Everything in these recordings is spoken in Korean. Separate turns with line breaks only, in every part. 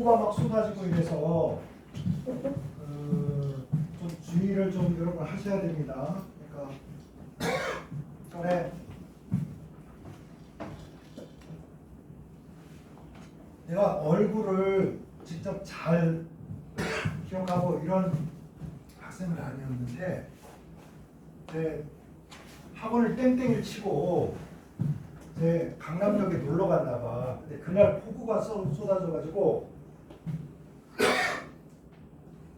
폭우가 막 쏟아지고 이래서 좀 주의를 좀 여러분 하셔야 됩니다. 그러니까 전에 내가 얼굴을 직접 잘 기억하고 이런 학생은 아니었는데 학원을 땡땡이를 치고 강남역에 놀러 갔나 봐. 근데 그날 폭우가 쏟아져가지고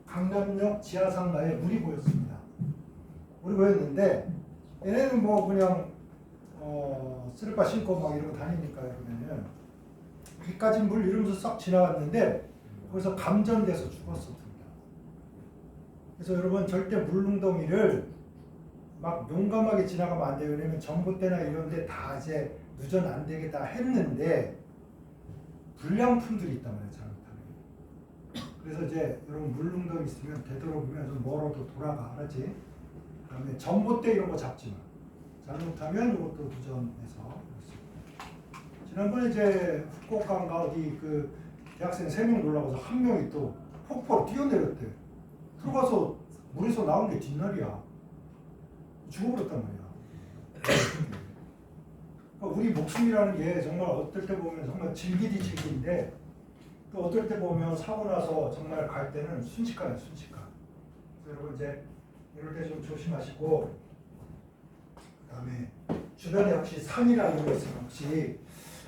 강남역 지하상가에 물이 고였습니다. 물이 고였는데 얘네는 뭐 그냥 쓰레빠 신고 막 이러고 다니니까 그러면은 여기까지 물 이러면서 싹 지나갔는데 거기서 감전돼서 죽었습니다. 그래서 여러분 절대 물웅덩이를 막 용감하게 지나가면 안 돼요. 왜냐면 전봇대나 이런 데 다 이제 누전 안 되게 다 했는데 불량품들이 있단 말이에요. 잘못하면. 그래서 이제 여러분 물웅덩이 있으면 되도록이면 좀 멀어도 돌아가. 알았지? 그다음에 전봇대 이런 거 잡지 마. 잘못하면 이것도 누전해서. 지난번에 이제 후쿠오카인가 어디 그 대학생 3명 놀러 가서 한 명이 또 폭포로 뛰어내렸대. 들어가서 물에서 나온 게 뒷날이야. 죽어버렸단 말이야. 그러니까 우리 목숨이라는 게 정말 어떨 때 보면 정말 질기디 질기인데 또 어떨 때 보면 사고 나서 정말 갈 때는 순식간이에요, 순식간. 그래서 여러분 이제 이럴 때 좀 조심하시고 그다음에 주변에 혹시 산이나 이런 거 있으면 혹시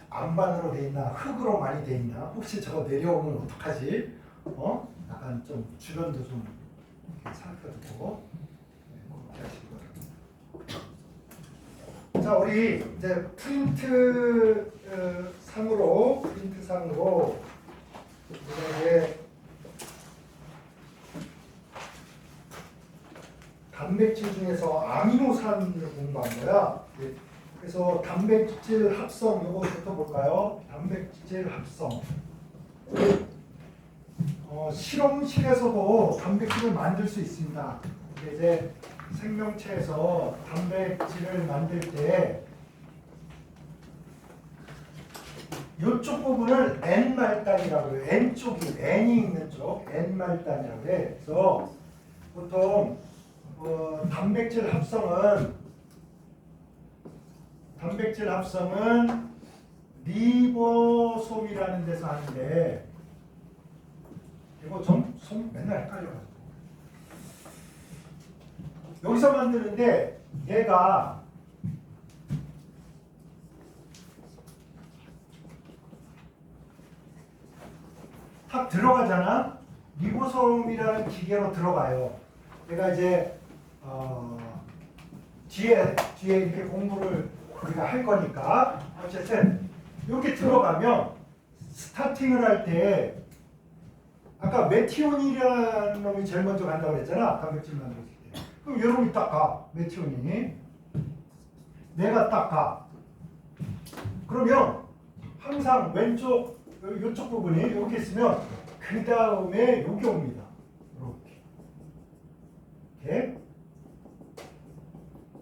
안반으로 돼 있나 흙으로 많이 돼 있나 혹시 저거 내려오면 어떡하지? 약간 좀 주변도 좀 살펴두고 그렇게 하시기 바랍니다. 자, 우리 이제 프린트 상으로 우리가 이제 단백질 중에서 아미노산을 공부한 거야. 그래서 단백질 합성 이거부터 볼까요? 단백질 합성. 실험실에서도 단백질을 만들 수 있습니다. 이제 생명체에서 단백질을 만들 때 이쪽 부분을 N말단이라고 해요. N쪽이 N이 있는 쪽 N말단이라고 해. 그래서 보통 단백질 합성은 리보솜이라는 데서 하는데 이거 좀 맨날 헷갈려가지고 여기서 만드는데 얘가 탁 들어가잖아. 리보솜이라는 기계로 들어가요. 얘가 이제 뒤에 이렇게 공부를 우리가 할 거니까 어쨌든 이렇게 들어가면 스타팅을 할 때 아까 메티오닌이라는 놈이 제일 먼저 간다고 그랬잖아. 단백질 만들었을 때. 그럼 여러분이 딱 가. 메티오닌이. 내가 딱 가. 그러면 항상 왼쪽 이쪽 부분이 이렇게 있으면 그 다음에 여기 옵니다. 이렇게. 이렇게.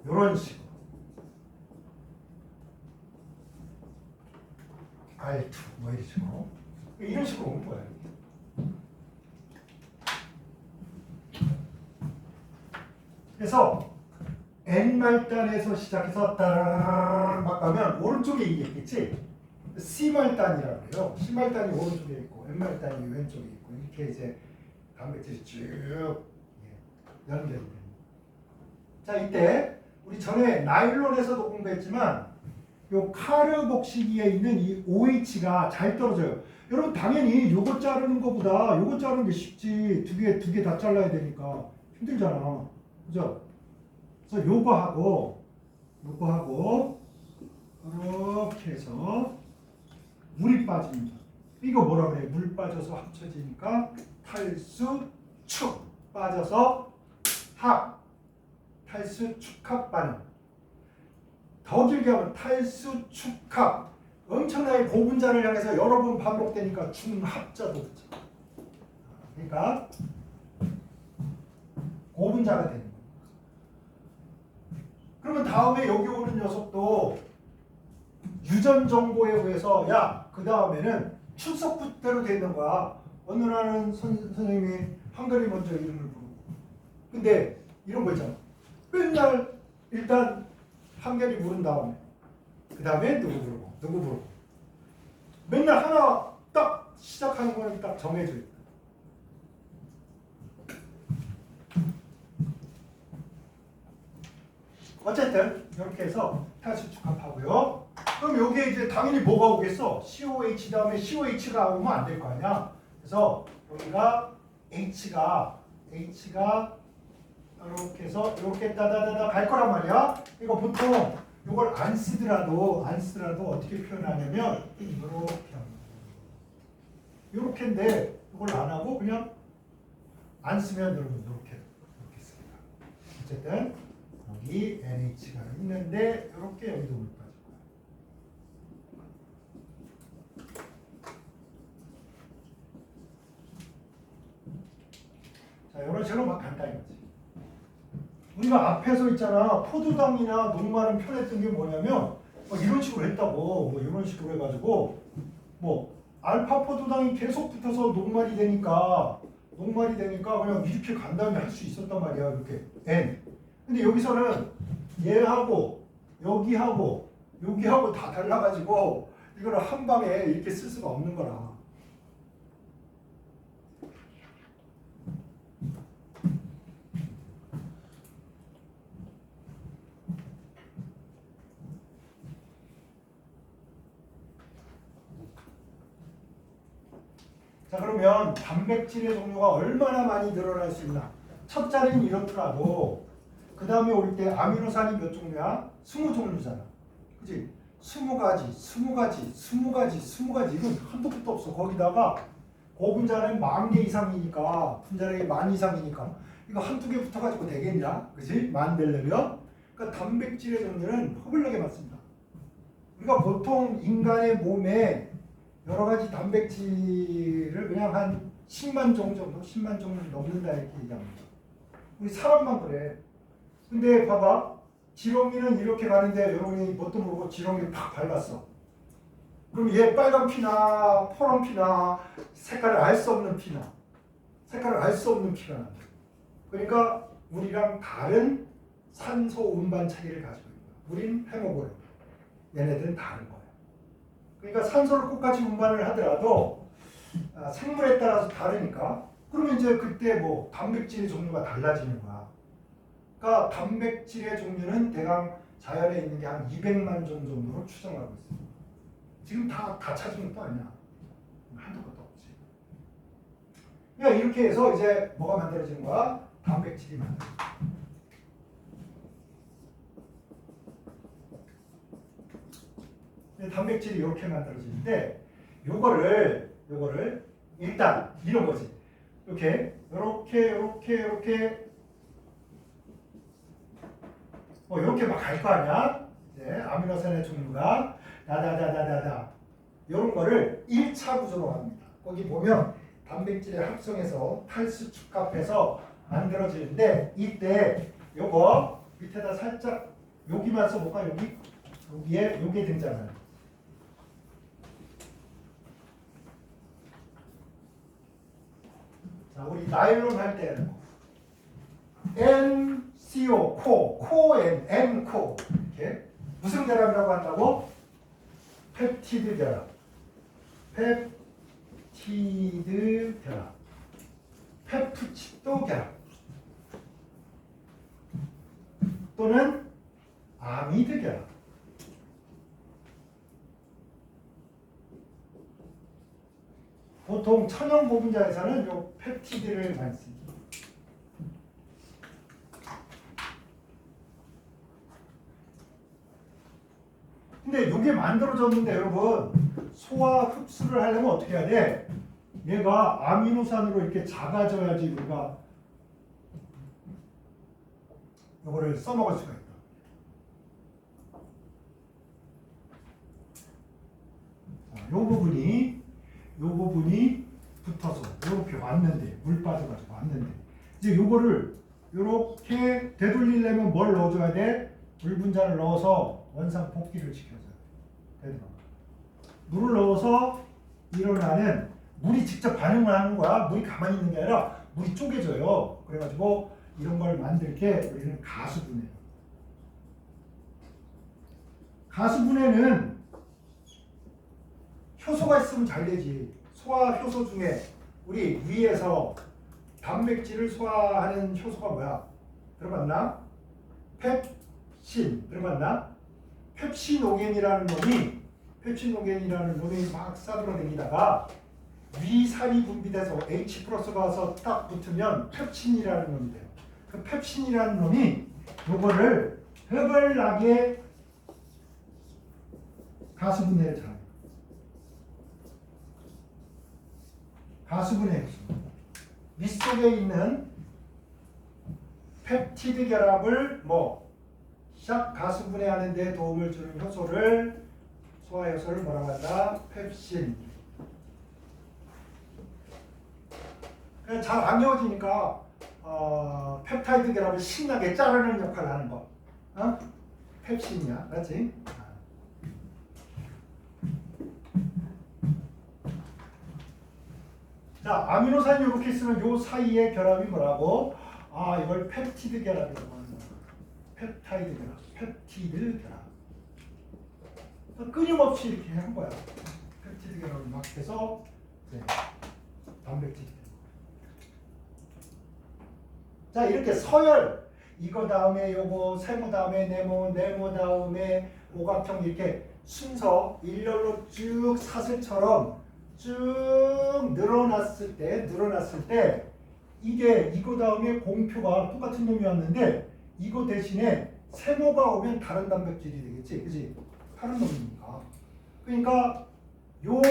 이런 식으로. R2 뭐 이런 식으로. 이런 식으로 온 거야. 그래서 N말단에서 시작해서 따라락 막 가면 오른쪽에 이게 있겠지? C말단이라고 해요. C말단이 오른쪽에 있고 N말단이 왼쪽에 있고 이렇게 이제 단백질이 쭉 연결이 됩니다. 자, 이때 우리 전에 나일론에서도 공부했지만 요 카르복시기에 있는 이 OH가 잘 떨어져요. 여러분 당연히 요거 자르는 것보다 요거 자르는 게 쉽지. 두 개 다 잘라야 되니까 힘들잖아. 그죠? 그래서 요거 하고 이렇게 해서 물이 빠집니다. 이거 뭐라 그래? 물 빠져서 합쳐지니까 탈수 축 빠져서 합 탈수 축합 반응. 더 길게 하면 탈수 축합. 엄청나게 고분자를 향해서 여러 번 반복되니까 중합자도 그렇죠. 그러니까 고분자가 되는 거예요. 그러면 다음에 여기 오는 녀석도 유전 정보에 의해서 야, 그 다음에는 출석부대로 되는 거야. 어느 날은 선생님이 한글이 먼저 이름을 부르고. 근데 이런 거 있잖아. 맨날 일단 한글이 부른 다음에 그 다음에 누구 부르고 누구 부르고. 맨날 하나 딱 시작하는 거는 딱 정해져 있다. 어쨌든 이렇게 해서 탈수 축합하고요. 그럼 여기에 이제 당연히 뭐가 오겠어? COH 다음에 COH가 오면 안 될 거 아니야. 그래서 여기가 H가 이렇게 해서 이렇게 따다다다 갈 거란 말이야. 이거 보통 이걸 안 쓰더라도 어떻게 표현하냐면 이렇게 합니다. 이렇게인데 이걸 안 하고 그냥 안 쓰면 여러분 이렇게 씁니다. 어쨌든 여기 NH가 있는데 이렇게 여기도 물 빠질 거야. 자, 이런 식으로 막 간단히 하지. 우리가 앞에서 있잖아. 포도당이나 녹말은 편했던 게 뭐냐면 이런 식으로 했다고. 뭐 이런 식으로 해가지고 뭐 알파 포도당이 계속 붙어서 녹말이 되니까 그냥 이렇게 간단히 할 수 있었단 말이야. 이렇게 N. 근데 여기서는 얘하고 여기하고 다 달라가지고 이거를 한 방에 이렇게 쓸 수가 없는 거라. 자, 그러면 단백질의 종류가 얼마나 많이 늘어날 수 있나? 첫 자리는 이렇더라도 그 다음에 올 때 아미노산이 몇 종류야? 20종류잖아. 그치? 20가지. 이건 한도 끝도 없어. 거기다가 고분자는 10,000개 이상이니까, 분자량이 10,000 이상이니까 이거 한두 개 붙어가지고 되겠냐? 그치? 만들려면. 그러니까 단백질의 종류는 허블나게 많습니다. 우리가 보통 인간의 몸에 여러 가지 단백질을 그냥 한 10만 종 정도, 10만 종을 넘는다 이렇게 얘기합니다. 우리 사람만 그래. 근데 봐봐. 지렁이는 이렇게 가는데 여러분이 뭣도 모르고 지렁이를 팍 밟았어. 그럼 얘 빨간 피나 파란 피나 색깔을 알 수 없는 피가 나. 그러니까 우리랑 다른 산소 운반 차이를 가지고 있는 거야. 우린 헤모글로빈. 얘네들은 다른 거야. 그러니까 산소를 똑같이 운반을 하더라도 생물에 따라서 다르니까 그러면 이제 그때 뭐 단백질의 종류가 달라지는 거야. 그러니까 단백질의 종류는 대강 자연에 있는 게 한 200만 종 정도로 추정하고 있습니다. 지금 다 찾은 것도 아니야. 한도 끝도 없지. 그러니까 이렇게 해서 이제 뭐가 만들어지는 거야? 단백질이 만들어져. 단백질이 이렇게 만들어지는데 요거를 일단 이런 거지. 이렇게 이렇게 막 갈 거 아니야? 이제 아미노산의 종류가 다다다다다다 이런 거를 1차 구조로 합니다. 거기 보면 단백질의 합성해서 탈수 축합해서 만들어지는데 이때 요거 밑에다 살짝 여기만 써볼까? 여기에 요게 등장하는. 자, 우리 나일론 할 때는 NCO 코엔 N코 이렇게 무슨 결합이라고 한다고? 펩티드 결합. 페프치도 결합. 또는 아미드 결합. 보통 천연 고분자에서는 요 펩티드를 많이 씁니다. 근데 이게 만들어졌는데 여러분 소화 흡수를 하려면 어떻게 해야 돼? 얘가 아미노산으로 이렇게 작아져야지 우리가 이거를 써먹을 수가 있다. 자, 요 부분이 붙어서 이렇게 왔는데 물 빠져가지고 왔는데 이제 요거를 이렇게 되돌리려면 뭘 넣어줘야 돼? 물 분자를 넣어서 원상 복귀를 시켜줘야 돼. 물을 넣어서 일어나는 물이 직접 반응을 하는 거야. 물이 가만히 있는 게 아니라 물이 쪼개져요. 그래가지고 이런 걸 만들게 우리는 가수분해. 가수분해는 효소가 있으면 잘 되지. 소화 효소 중에 우리 위에서 단백질을 소화하는 효소가 뭐야? 들어봤나? 펩신 들어봤나? 펩시노겐이라는 놈이 막 싸돌아다니다가 위산이 분비돼서 H 플러스가 와서 딱 붙으면 펩신이라는 놈이 돼요. 그 펩신이라는 놈이 요거를 허벌나게 가수분해를 잘해요. 가수분해 효소. 밑속에 있는 펩티드 결합을 샥 가수분해하는 데 도움을 주는 효소를 소화 효소를 뭐라고 한다? 펩신. 잘 안 이어지니까 펩타이드 결합을 신나게 자르는 역할을 하는 거. 펩신이야, 맞지? 자, 아미노산이 이렇게 있으면 요 사이의 결합이 뭐라고? 이걸 펩티드 결합이라고 하는 거야. 펩타이드 결합, 펩티드 결합. 끊임없이 이렇게 한 거야. 펩티드 결합을 막 해서 단백질이 되는 거야. 자, 이렇게 서열 이거 다음에 요거, 세모 다음에 네모, 네모 다음에 오각형 이렇게 순서 일렬로 쭉 사슬처럼 쭉 늘어났을 때 이게 이거 다음에 공표가 똑같은 놈이었는데 이거 대신에 세모가 오면 다른 단백질이 되겠지, 그지? 다른 놈이니까. 그러니까 요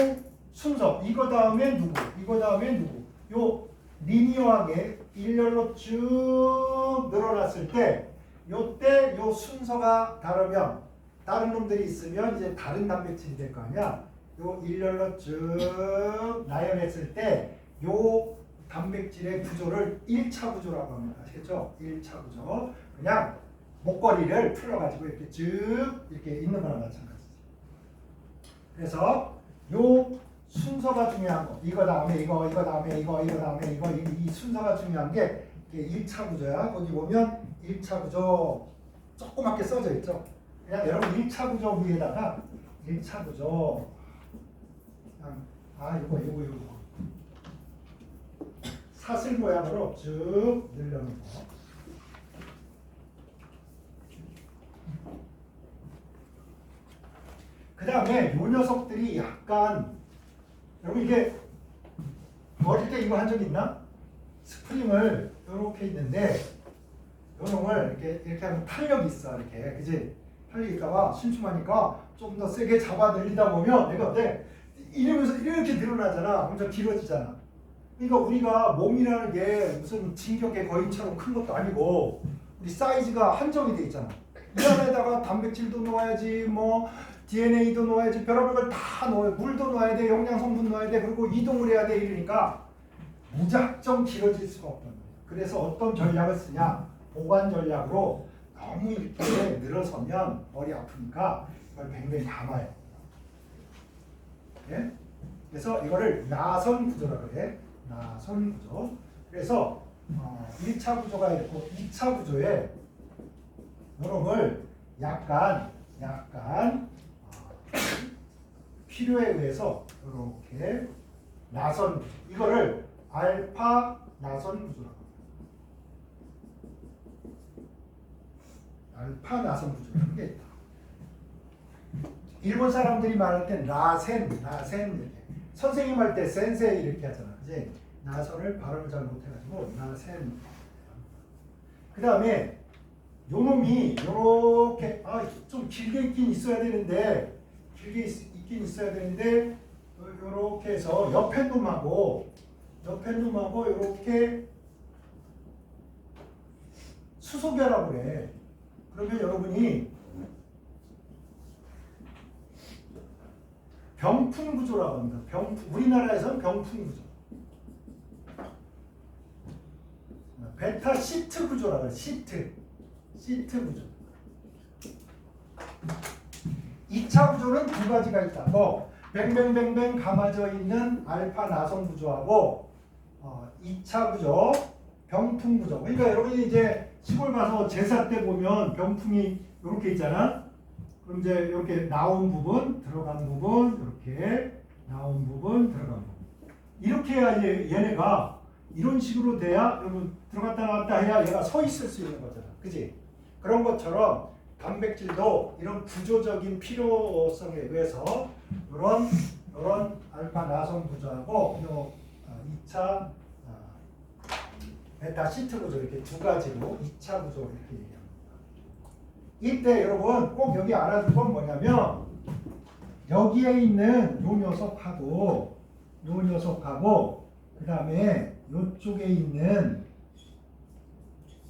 순서 이거 다음에 누구, 이거 다음에 누구, 요 리니어하게 일렬로 쭉 늘어났을 때 요때 요 순서가 다르면 다른 놈들이 있으면 이제 다른 단백질이 될 거 아니야. 요 일렬로 쭉 나열했을 때 요 단백질의 구조를 1차 구조라고 합니다. 아시겠죠? 1차 구조. 그냥 목걸이를 풀어가지고 이렇게 쭉 이렇게 있는 거랑 마찬가지지. 그래서 요 순서가 중요한 거. 이거 다음에 이거 다음에 이거 다음에 이거 이 순서가 중요한 게 이게 1차 구조야. 거기 보면 1차 구조 조그맣게 써져 있죠. 그냥 여러분 1차 구조 위에다가 1차 구조 이거 사슬 모양으로 쭉 늘려놓은 거. 그 다음에 요 녀석들이 약간 여러분 이게 어릴 때 이거 한 적 있나? 스프링을 이렇게 있는데 요 놈을 이렇게 하면 탄력이 있어. 이렇게 그지? 탄력이 있다가 심심하니까 좀 더 세게 잡아 늘리다 보면 얘가 어때? 이러면서 이렇게 늘어나잖아. 그럼 좀 길어지잖아. 그러니까 우리가 몸이라는 게 무슨 진격의 거인처럼 큰 것도 아니고 우리 사이즈가 한정이 돼 있잖아. 이 안에다가 단백질도 넣어야지, DNA도 넣어야지, 별의별 걸 다 넣어야, 물도 넣어야 돼, 영양 성분 넣어야 돼, 그리고 이동을 해야 돼 이러니까 무작정 길어질 수가 없단 말이야. 그래서 어떤 전략을 쓰냐? 보관 전략으로 너무 이렇게 늘어서면 머리 아프니까 이걸 뱅뱅 감아요. 네? 그래서 이거를 나선 구조라고 그래. 나선 구조. 그래서 1차 구조가 있고 2차 구조에 요놈을 약간 필요에 의해서 이렇게 나선 구조. 이거를 알파 나선 구조라고 합니다. 알파 나선 구조라는 게 있다. 일본 사람들이 말할 때 나센 이렇게. 선생님 할 때 센세이 이렇게 하잖아. 그지? 나선을 발음을 잘 못해가지고 나센. 그 다음에 요놈이 요렇게 좀 길게 있긴 있어야 되는데 요렇게 해서 옆에 놈하고 요렇게 수소결합을 해. 그러면 여러분이 병풍 구조라고 합니다. 우리나라에서는 병풍 구조. 베타 시트 구조라고 해요. 시트 구조. 2차 구조는 두 가지가 있다. 뱅뱅뱅뱅 감아져 있는 알파 나선 구조하고 2차 구조 병풍 구조. 그러니까 여러분이 이제 시골 가서 제사 때 보면 병풍이 이렇게 있잖아. 그럼 이제 이렇게 나온 부분, 들어간 부분, 이렇게 나온 부분, 들어간 부분. 이렇게 해야 얘네가 이런 식으로 돼야 여러분 들어갔다 나왔다 해야 얘가 서 있을 수 있는 거잖아. 그지? 그런 것처럼 단백질도 이런 구조적인 필요성에 의해서 이런 알파 나선 구조하고 요 2차 베타 시트 구조 이렇게 두 가지로 2차 구조 이렇게 얘기합니다. 이때 여러분 꼭 여기 알아둘 건 뭐냐면 여기에 있는 요 녀석하고 그 다음에 요쪽에 있는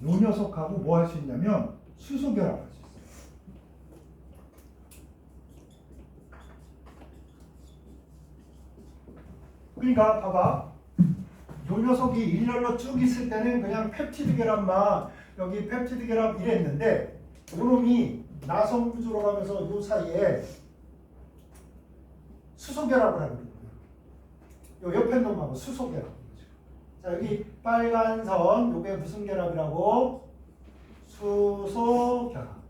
요 녀석하고 뭐 할 수 있냐면 수소결합 할 수 있어요. 그러니까 봐봐. 요 녀석이 일렬로 쭉 있을 때는 그냥 펩티드 결합만 여기 펩티드 결합 이랬는데 요놈이 나선 구조로 가면서 요 사이에 수소 결합을 하거든요. 요 옆에 놈하고 수소 결합. 자 여기 빨간 선 요게 무슨 결합이라고? 수소 결합.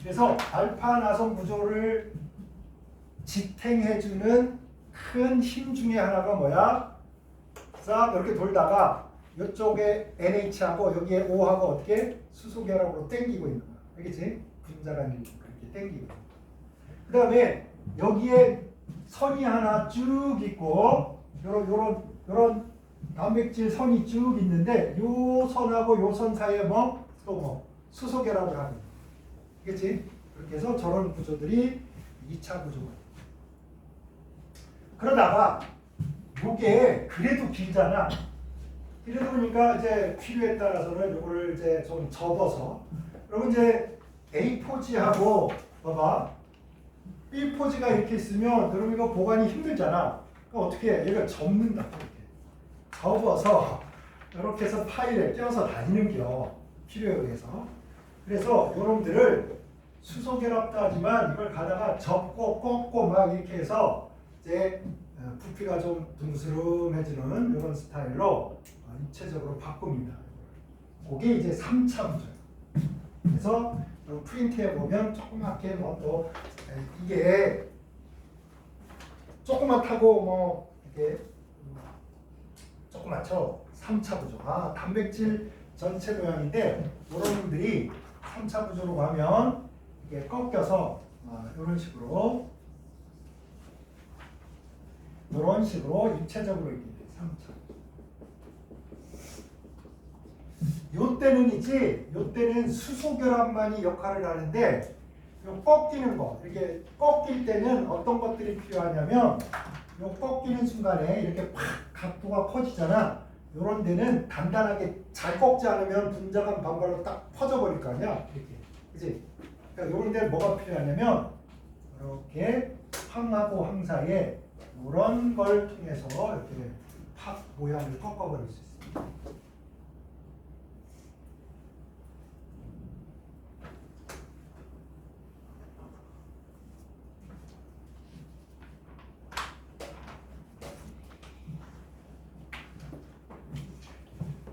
그래서 알파 나선 구조를 지탱해주는 큰 힘 중에 하나가 뭐야? 싹 이렇게 돌다가 이쪽에 NH하고 여기에 O하고 어떻게 수소 결합으로 당기고 있는 거야. 알겠지? 분자간 이렇게 당기고. 그 다음에 여기에 선이 하나 쭉 있고 요런 단백질 선이 쭉 있는데 요 선하고 요 선 사이에 또 수소 결합을 하는 거야. 알겠지? 그렇게 해서 저런 구조들이 2차 구조가 돼. 그러다가 요게 그래도 길잖아. 그래도 보니까 이제 필요에 따라서는 요거를 이제 좀 접어서 그러면 이제 A 포지하고 봐봐 B 포지가 이렇게 있으면 그럼 이거 보관이 힘들잖아. 그럼 어떻게 해? 얘가 접는다. 이렇게 접어서 이렇게 해서 파일에 껴서 다니는겨. 필요에 의해서. 그래서 요놈들을 수소 결합도 하지만 이걸 가다가 접고 꺾고 막 이렇게 해서 이제 부피가 좀 둥스름해지는 이런 스타일로 입체적으로 바꿉니다. 그게 이제 3차 구조예요. 그래서 프린트에 보면 조그맣게 또 이게 조그맣다고 이렇게 조그맣죠. 3차 구조. 단백질 전체 모양인데 이런 놈들이 3차 구조로 가면 이렇게 꺾여서 이런 식으로 입체적으로 이렇게 돼. 3차. 요때는 수소 결합만이 역할을 하는데 요 꺾이는 거 이렇게 꺾일 때는 어떤 것들이 필요하냐면 요 꺾이는 순간에 이렇게 팍 각도가 커지잖아. 요런 데는 단단하게 잘 꺾지 않으면 분자간 반발로 딱 퍼져버릴 거 아니야. 이렇게. 그치? 그러니까 요런 데는 뭐가 필요하냐면 이렇게 항하고 항 사이에 이런 걸 통해서 이렇게 팍 모양을 꺾어버릴 수 있습니다.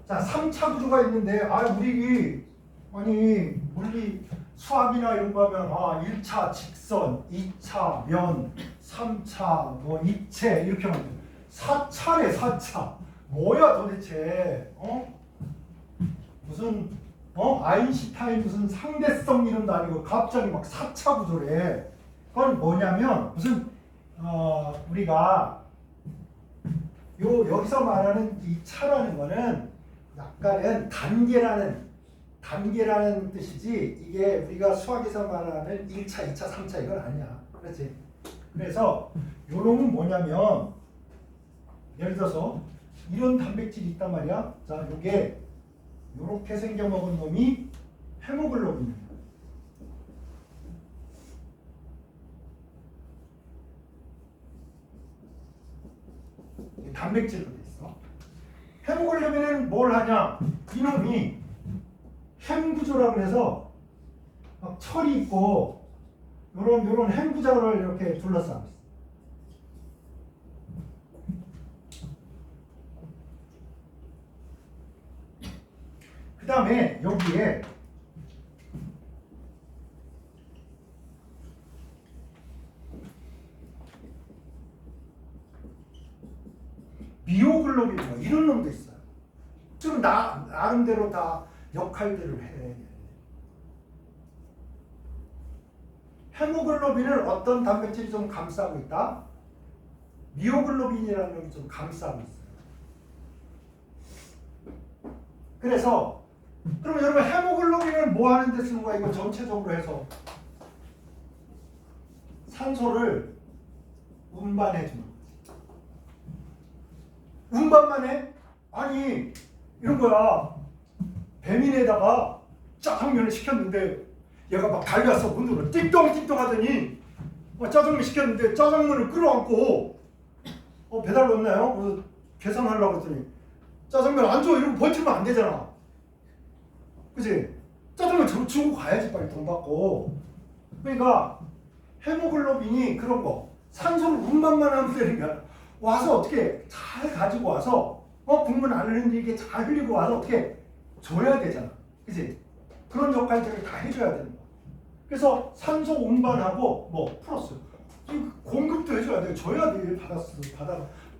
자, 3차 구조가 있는데 우리 물리 수학이나 이런 거 하면 1차 직선, 2차 면, 3차 입체 이렇게 하면 돼. 4차래 4차. 뭐야 도대체? 무슨 아인슈타인 무슨 상대성 이름도 아니고 갑자기 막 4차 구조래. 그건 뭐냐면 무슨 우리가 여기서 말하는 이 차라는 거는 약간은 단계라는 뜻이지 이게 우리가 수학에서 말하는 1차, 2차, 3차 이건 아니야. 그렇지? 그래서 요놈은 뭐냐면 예를 들어서 이런 단백질이 있단 말이야. 자, 요게 요렇게 생겨먹은 놈이 헤모글로빈입니다. 단백질로 돼 있어. 헤모글로빈은 뭘 하냐? 이놈이 햄 구조라고 해서 막 철이 있고 요런 행구장을 이렇게 둘러싸고 있어요. 그 다음에 여기에 미오글로빈 뭐 이런 놈도 있어요. 지금 나름대로 다 역할들을 해. 헤모글로빈을 어떤 단백질이 좀 감싸고 있다? 미오글로빈이라는 놈이 좀 감싸고 있어요. 그래서 그러면 여러분 헤모글로빈을 뭐 하는 데 쓰는 거야? 이거 전체적으로 해서 산소를 운반해 주는 거지. 운반만 해? 아니 이런 거야. 배민에다가 짜장면을 시켰는데 얘가 막 달려왔어. 문으로 띵동띵동 하더니 짜장면 시켰는데 짜장면을 끌어안고 배달 왔나요? 그래서 계산하려고 했더니 짜장면 안 줘 이러고 버티면 안 되잖아. 그치? 짜장면 주고 가야지 빨리 돈 받고. 그러니까 헤모글로빈이 그런 거 산소를 운반만 하면 되는 게 아니라 와서 어떻게 잘 가지고 와서 국물 안 흘리게 잘 흘리고 와서 어떻게 줘야 되잖아. 그치? 그런 역할들을 다 해줘야 되는 거야. 그래서 산소 운반하고 뭐 플러스 공급도 해줘야 돼. 줘야 돼.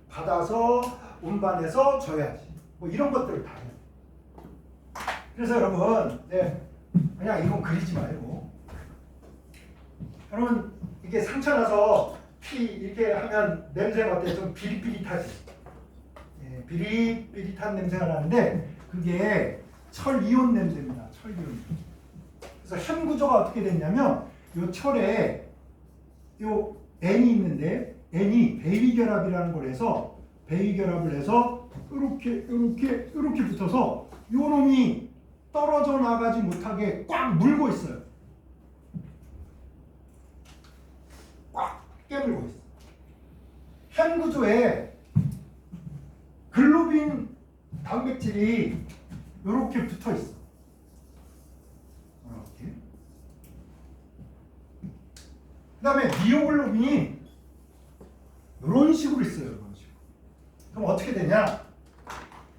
받아서 운반해서 줘야지. 뭐 이런 것들을 다 해. 그래서 여러분, 네, 그냥 이건 그리지 말고, 여러분 이게 상처 나서 피 이렇게 하면 냄새가 어때? 좀 비릿비릿하지. 예, 비릿비릿한 냄새가 나는데 그게 철이온 냄새입니다. 철이온. 그래서 현 구조가 어떻게 됐냐면 요 철에 요 N이 있는데 N이 배위결합이라는 걸 해서 배위결합을 해서 이렇게 붙어서 요 놈이 떨어져 나가지 못하게 꽉 물고 있어요. 꽉 깨물고 있어요. 현 구조에 글로빈 단백질이 이렇게 붙어 있어. 이렇게. 그다음에 미오글로빈이 이런 식으로 있어요. 이런 식으로. 그럼 어떻게 되냐?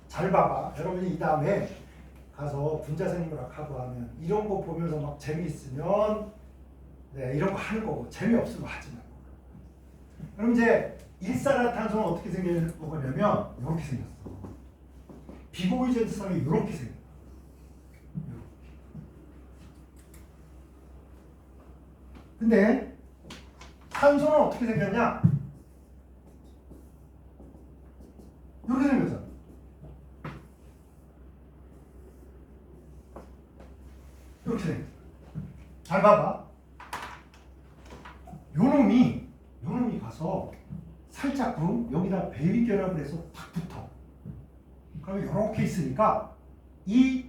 잘 봐봐. 여러분이 이 다음에 가서 분자생물학하고 하면 이런 거 보면서 막 재미있으면 네, 이런 거 하는 거고 재미없으면 하지 말고. 그럼 이제 일산화탄소는 어떻게 생긴 거냐면 이렇게 생겼어. 비고이젠스성이 이렇게 생겨. 근데 산소는 어떻게 생겼냐? 이렇게 생겼잖아. 이렇게 생겼어. 잘 봐봐. 요놈이 가서 살짝 여기다 배위결합을 해서 탁 붙어. 그러면 이렇게 있으니까 이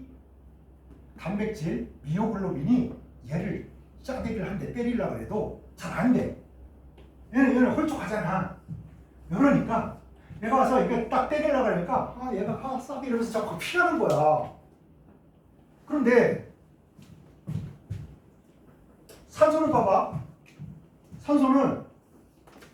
단백질 미오글로빈이 얘를 짜대기를 한 대 때리려고 해도 잘 안 돼. 얘는 홀쭉하잖아. 이러니까 얘가 와서 이게 딱 때리려고 하니까 얘가 싹 이러면서 자꾸 피하는 거야. 그런데 산소는 봐봐. 산소는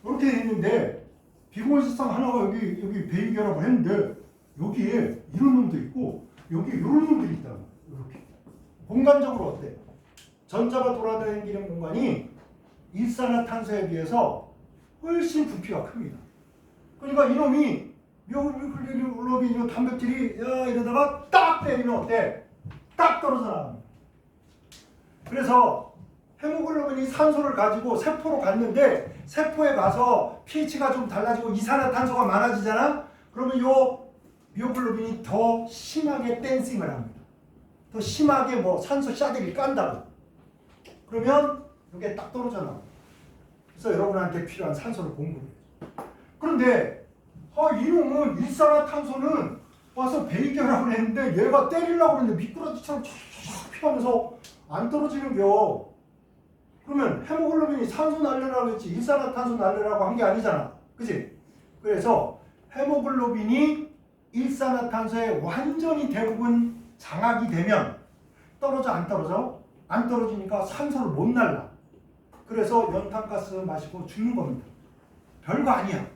이렇게 있는데 비공유수성 하나가 여기 배위결합을 했는데 여기에 이런 놈도 있고 여기 이런 놈들이 있다. 이렇게 공간적으로 어때? 전자가 돌아다니는 공간이 일산화탄소에 비해서 훨씬 부피가 큽니다. 그러니까 이놈이 미오글로빈 단백질이 이러다가 딱 때리면 어때? 딱 떨어져 나갑니다. 그래서 헤모글로빈이 산소를 가지고 세포로 갔는데 세포에 가서 pH가 좀 달라지고 이산화탄소가 많아지잖아? 그러면 요 미오글로빈이 더 심하게 댄싱을 합니다. 더 심하게 뭐 산소 샤대기를 깐다고. 그러면 이게 딱 떨어져 나와. 그래서 여러분한테 필요한 산소를 공급해. 그런데 이놈은 일산화탄소는 와서 배기결합을 했는데 얘가 때리려고 했는데 미꾸라지처럼 쫙 피하면서 안 떨어지는겨. 그러면 헤모글로빈이 산소 날려라고 했지 일산화탄소 날려라고 한 게 아니잖아. 그치? 그래서 헤모글로빈이 일산화탄소에 완전히 대부분 장악이 되면 떨어져 안 떨어져? 안 떨어지니까 산소를 못 날라. 그래서 연탄가스 마시고 죽는 겁니다. 별거 아니야.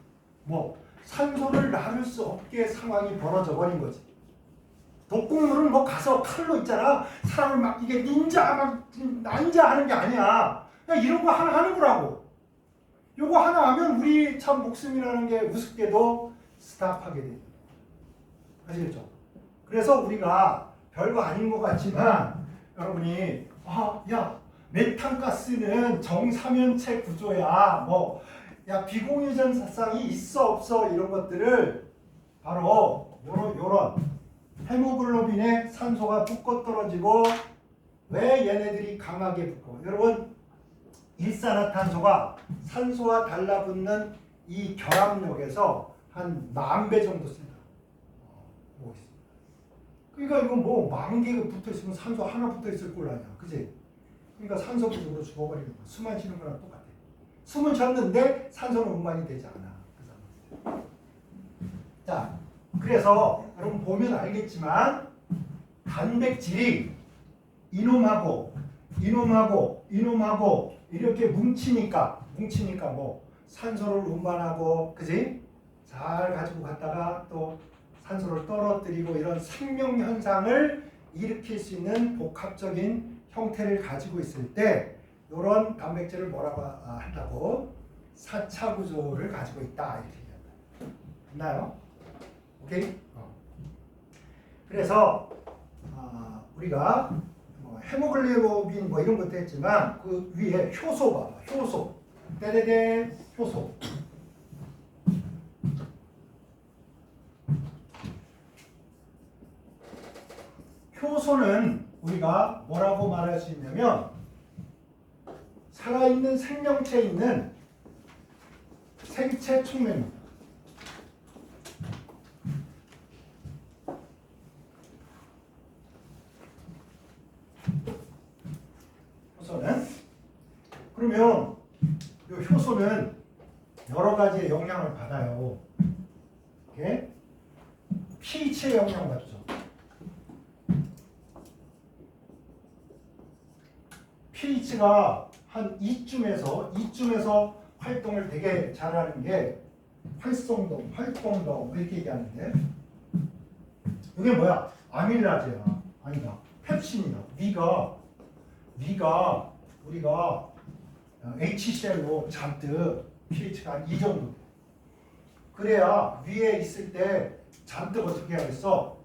뭐 산소를 나를 수 없게 상황이 벌어져 버린 거지. 독극물은 뭐 가서 칼로 있잖아. 사람을 막 이게 난자 하는 게 아니야. 그냥 이런 거 하나 하는 거라고. 요거 하나 하면 우리 참 목숨이라는 게 우습게도 스탑하게 됩니다. 아시겠죠? 그래서 우리가 별거 아닌 것 같지만 여러분이 야 메탄가스는 정사면체 구조야. 뭐 야 비공유전 사상이 있어 없어 이런 것들을 바로 요런 헤모글로빈에 산소가 붙고 떨어지고 왜 얘네들이 강하게 붙고 여러분 일산화탄소가 산소와 달라붙는 이 결합력에서 한 10,000배 정도 쓴다. 그러니까 이건 뭐 10,000개가 붙어 있으면 산소 하나 붙어 있을 꼴 아니야. 그지? 그러니까 산소 부족으로 죽어버리는 거야. 숨만 쉬는 거랑 똑같아. 숨은 쉬었는데 산소는 운반이 되지 않아. 그 상황에서. 자, 그래서 여러분 보면 알겠지만 단백질이 이놈하고 이렇게 뭉치니까 뭐 산소를 운반하고 그지? 잘 가지고 갔다가 또 산소를 떨어뜨리고 이런 생명 현상을 일으킬 수 있는 복합적인 형태를 가지고 있을 때 이런 단백질을 뭐라고 한다고? 4차 구조를 가지고 있다 이렇게 얘기한다. 됐나요? 오케이? 그래서 우리가 헤모글로빈 뭐 이런 것도 했지만 그 위에 효소 봐봐. 효소. 떼데데 효소. 효소는 우리가 뭐라고 말할 수 있냐면 살아있는 생명체에 있는 생체 촉매입니다. 효소는 그러면 이 효소는 여러 가지의 영향을 받아요. 이렇게 pH의 영향을 받죠. pH가 한 2쯤에서 활동을 되게 잘하는 게 활성도 이렇게 얘기하는데 이게 뭐야? 아밀라제야. 아니다. 펩신이야. 위가 우리가 HCl로 잔뜩 pH가 한 이 정도. 그래야 위에 있을 때 잔뜩 어떻게 하겠어?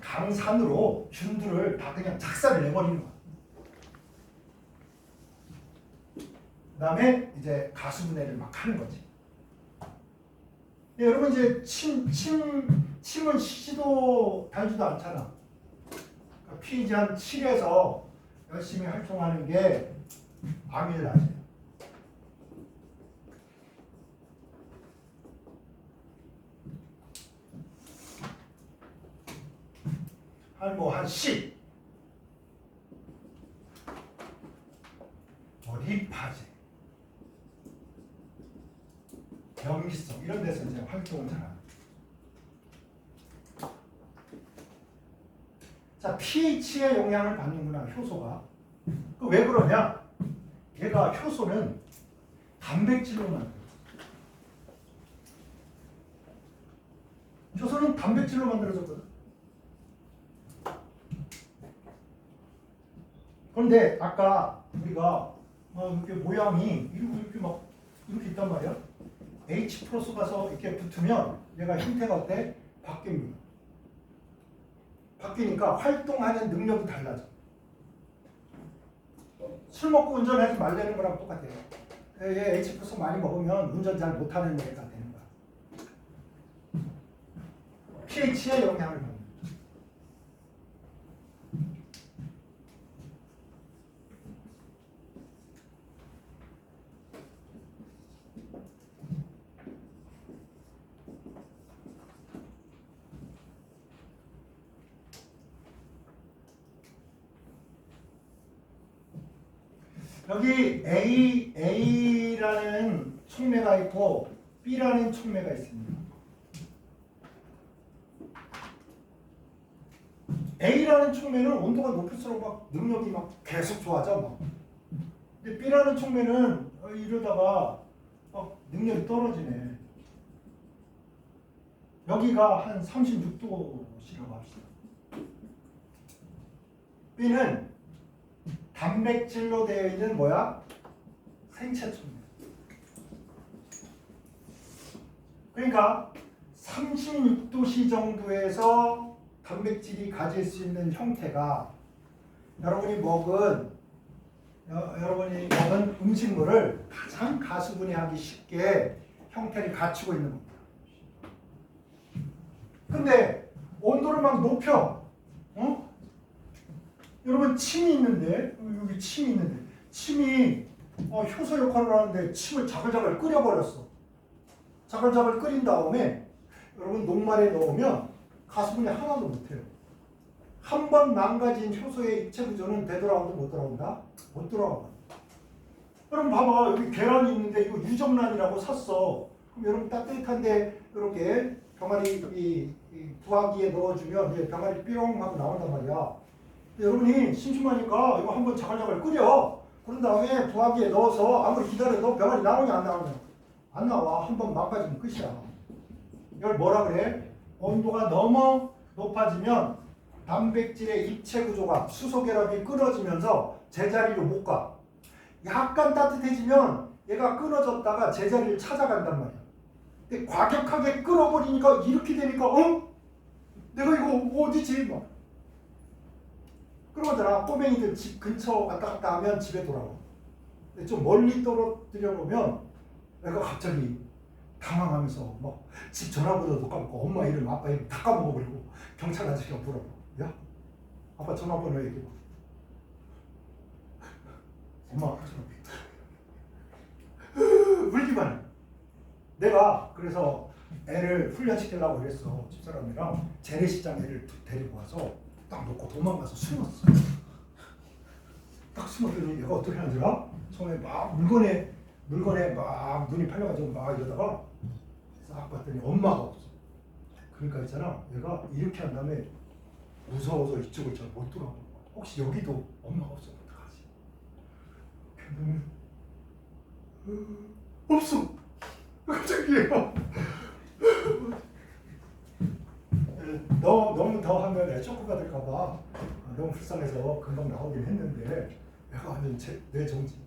강산으로 균들을 다 그냥 작살을 내버리는 거야. 그 다음에 이제 가수분해를 막 하는 거지. 네, 여러분 이제 침은 쉬지도 달지도 않잖아. 그러니까 pH 한 7에서 열심히 활동하는 게 아밀라제. 한 10. 리파제. 염기성 이런 데서 이제 활동을 잘하는. 자, pH의 영향을 받는구나 효소가. 왜 그러냐? 얘가 효소는 단백질로 만들어. 효소는 단백질로 만들어졌거든. 그런데 아까 우리가 이렇게 모양이 이렇게 막 이렇게 있단 말이야. H 플러스 가서 이렇게 붙으면 얘가 형태가 어때? 바뀝니다. 바뀌니까 활동하는 능력이 달라져. 술 먹고 운전하지 말라는 거랑 똑같아요. 얘 H 플러스 많이 먹으면 운전 잘 못하는 애가 되는 거야. pH의 영향을 받는. 여기 A라는 촉매가 있고 B라는 촉매가 있습니다. A라는 촉매는 온도가 높을수록 막 능력이 막 계속 좋아져. 막. 근데 B라는 촉매는 이러다가 막 능력이 떨어지네. 여기가 한 36도씨라고 합시다. B는 단백질로 되어 있는 뭐야? 생체 촉매. 그러니까 36도씨 정도에서 단백질이 가질 수 있는 형태가 여러분이 먹은 음식물을 가장 가수분해하기 쉽게 형태를 갖추고 있는 겁니다. 근데 온도를 막 높여, 여러분 침이 있는데 여기 침이 있는데 침이 효소 역할을 하는데 침을 자글자글 끓여버렸어. 자글자글 끓인 다음에 여러분 녹말에 넣으면 가수분해 하나도 못해요. 한 번 망가진 효소의 입체 구조는 되돌아온다 못 돌아온다? 못 돌아온다. 그럼 봐봐 여기 계란이 있는데 이거 유정란이라고 샀어. 그럼 여러분 따뜻한데 이렇게 병아리 이 부화기에 넣어주면 이제 병아리 삐용 하고 나온단 말이야. 여러분이 심심하니까 이거 한번 자글자글 끓여. 그런 다음에 부화기에 넣어서 아무리 기다려도 병아리 나오냐 안 나오냐? 안 나와. 한번 망가지면 끝이야. 이걸 뭐라 그래? 온도가 너무 높아지면 단백질의 입체 구조가 수소결합이 끊어지면서 제자리로 못 가. 약간 따뜻해지면 얘가 끊어졌다가 제자리를 찾아간단 말이야. 근데 과격하게 끊어버리니까 이렇게 되니까 내가 이거 어디지? 막. 그러잖아. 꼬맹이들 집 근처 왔다 갔다 하면 집에 돌아와. 근데 좀 멀리 떨어뜨려 보면 내가 갑자기 당황하면서 막 집 전화번호도 까먹고 엄마 이름 아빠 이름 다 까먹어버리고 경찰 아저씨가 물어봐. 야 아빠 전화번호 얘기해. 엄마 아빠 전화번호 울기만 해. 내가 그래서 애를 훈련시키려고 그랬어. 집사람이랑 재래시장 애를 데리고 와서 딱 놓고 도망가서 숨었어. 딱 숨었더니 얘가 어떻게 하는 줄 알아? 처음에 막 물건에 막 눈이 팔려가지고 막 이러다가 싹 봤더니 엄마가 없어. 그러니까 있잖아 얘가 이렇게 한 다음에 무서워서 이쪽을 잘 못 돌아보고 혹시 여기도 엄마가 없으면 어떡하지? 근데 없어. 갑자기 얘가 너무 더 하면 애 쇼크 받을까봐 너무 불쌍해서 금방 나오긴 했는데 내가 완전 내 정지.